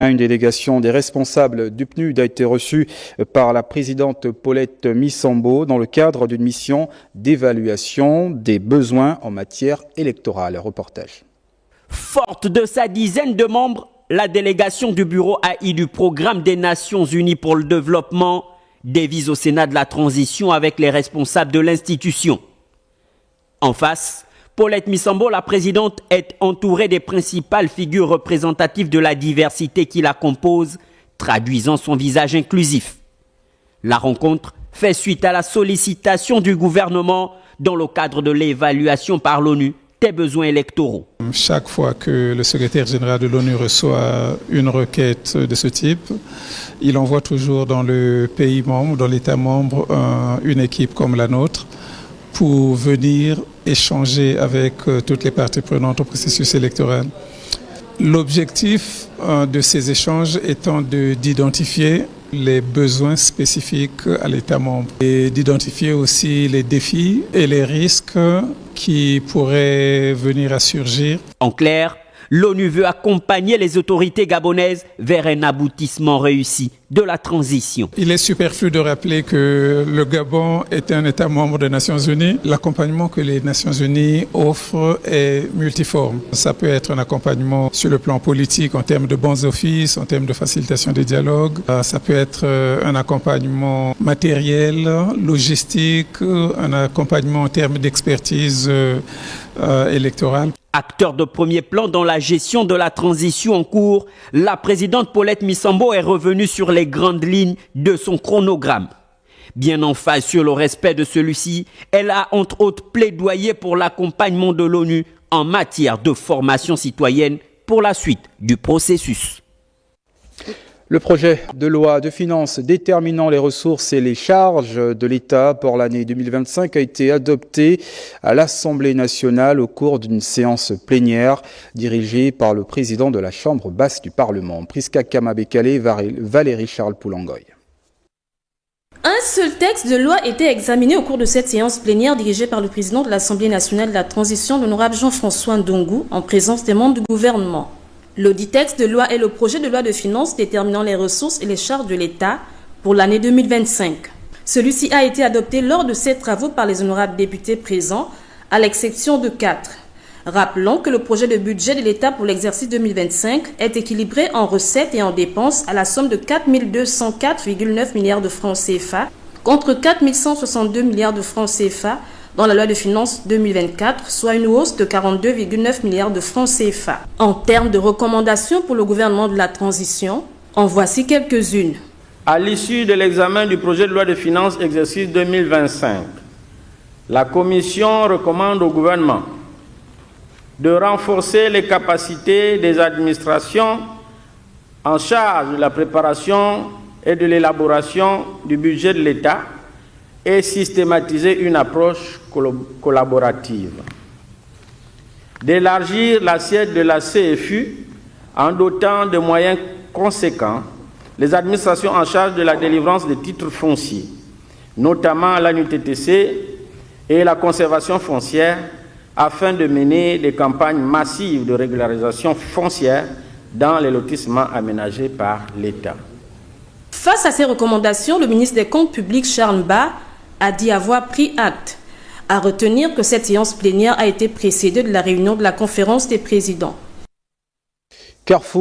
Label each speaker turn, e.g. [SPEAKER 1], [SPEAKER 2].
[SPEAKER 1] Une délégation des responsables du PNUD a été reçue par la présidente Paulette Missambo dans le cadre d'une mission d'évaluation des besoins en matière électorale. Reportage.
[SPEAKER 2] Forte de sa dizaine de membres, la délégation du bureau AI du Programme des Nations Unies pour le développement dévise au Sénat de la transition avec les responsables de l'institution. En face, Paulette Missambo, la présidente, est entourée des principales figures représentatives de la diversité qui la compose, traduisant son visage inclusif. La rencontre fait suite à la sollicitation du gouvernement dans le cadre de l'évaluation par l'ONU des besoins électoraux.
[SPEAKER 3] Chaque fois que le secrétaire général de l'ONU reçoit une requête de ce type, il envoie toujours dans le pays membre, dans l'État membre, une équipe comme la nôtre pour venir échanger avec toutes les parties prenantes au processus électoral. L'objectif de ces échanges étant d'identifier les besoins spécifiques à l'État membre et d'identifier aussi les défis et les risques qui pourraient venir à surgir.
[SPEAKER 2] En clair, l'ONU veut accompagner les autorités gabonaises vers un aboutissement réussi de la transition.
[SPEAKER 3] Il est superflu de rappeler que le Gabon est un État membre des Nations Unies. L'accompagnement que les Nations Unies offrent est multiforme. Ça peut être un accompagnement sur le plan politique en termes de bons offices, en termes de facilitation des dialogues. Ça peut être un accompagnement matériel, logistique, un accompagnement en termes d'expertise électorale.
[SPEAKER 2] Acteur de premier plan dans la gestion de la transition en cours, la présidente Paulette Missambo est revenue sur les grandes lignes de son chronogramme. Bien en phase sur le respect de celui-ci, elle a entre autres plaidoyé pour l'accompagnement de l'ONU en matière de formation citoyenne pour la suite du processus.
[SPEAKER 1] Le projet de loi de finances déterminant les ressources et les charges de l'État pour l'année 2025 a été adopté à l'Assemblée nationale au cours d'une séance plénière dirigée par le président de la Chambre basse du Parlement, Priska Kamabekale, Valérie Charles Poulangoy.
[SPEAKER 4] Un seul texte de loi était examiné au cours de cette séance plénière dirigée par le président de l'Assemblée nationale de la transition, l'honorable Jean-François Ndongo, en présence des membres du gouvernement. L'audit texte de loi est le projet de loi de finances déterminant les ressources et les charges de l'État pour l'année 2025. Celui-ci a été adopté lors de ces travaux par les honorables députés présents, à l'exception de 4. Rappelons que le projet de budget de l'État pour l'exercice 2025 est équilibré en recettes et en dépenses à la somme de 4 204,9 milliards de francs CFA contre 4 162 milliards de francs CFA dans la loi de finances 2024, soit une hausse de 42,9 milliards de francs CFA. En termes de recommandations pour le gouvernement de la transition, en voici quelques-unes.
[SPEAKER 5] À l'issue de l'examen du projet de loi de finances exercice 2025, la Commission recommande au gouvernement de renforcer les capacités des administrations en charge de la préparation et de l'élaboration du budget de l'État et systématiser une approche collaborative, d'élargir l'assiette de la CFU en dotant de moyens conséquents les administrations en charge de la délivrance des titres fonciers, notamment l'ANUTTC et la conservation foncière, afin de mener des campagnes massives de régularisation foncière dans les lotissements aménagés par l'État.
[SPEAKER 4] Face à ces recommandations, le ministre des Comptes publics, Charles Ba, a dit avoir pris acte. À retenir que cette séance plénière a été précédée de la réunion de la conférence des présidents.
[SPEAKER 1] Carrefour